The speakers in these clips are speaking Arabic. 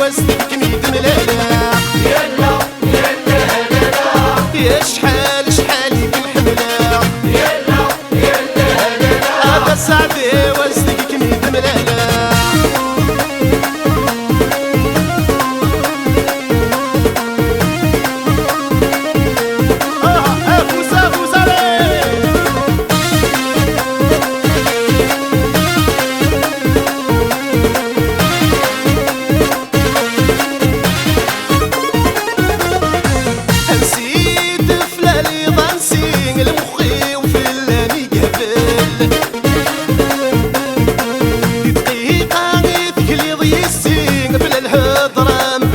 وسطك ميد ملالا يلا يلا هلالا يا شحال شحال محملا يلا يلا هلالا هذا سعدي وسطك ميد ملالا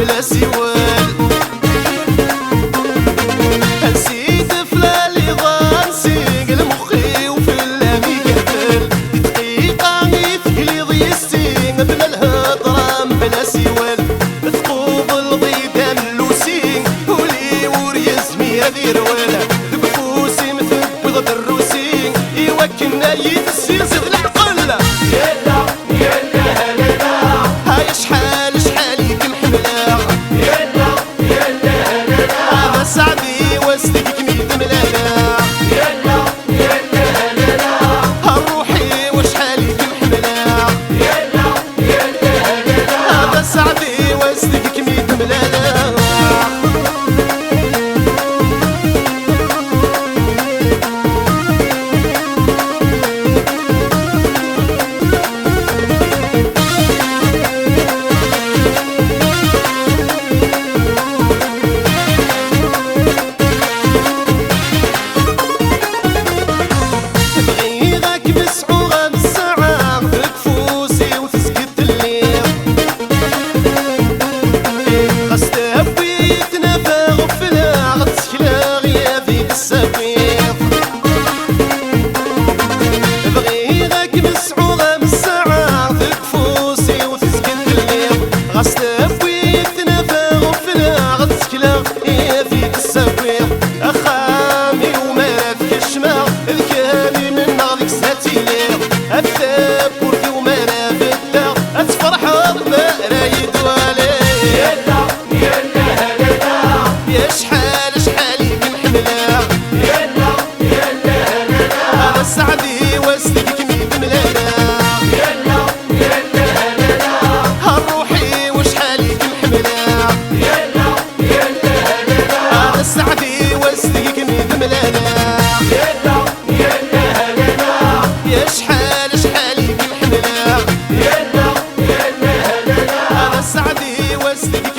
بلا سوال نسيت فلالي ضانسيق المخي وفي اللامي قبل دقيقة يثقلي ضيستيق بلا الهضرة بلا سوال تقوض الضيدة ملوسين ولي وريز ميادي روالة بفوسي مثبض بالروسين يوكلنا يتسيز العقل يلا يلا هلالا هاي شحال شحال محملة يلا يلا هلالا سعدي وسطك ميد ملالا يلا يلا هلالا هالروحي وشحال محملة يلا يلا هلالا هذا سعدي وسطك ميد ملالا سعدي وسطك ميد ملالا يلا يلا هلالا هالروحي وشحال محملة يلا يلا هلالا سعدي وسطك ميد ملالا يلا يلا هلالا يا شحال شحال محملة يلا يلا هلالا سعدي وسطك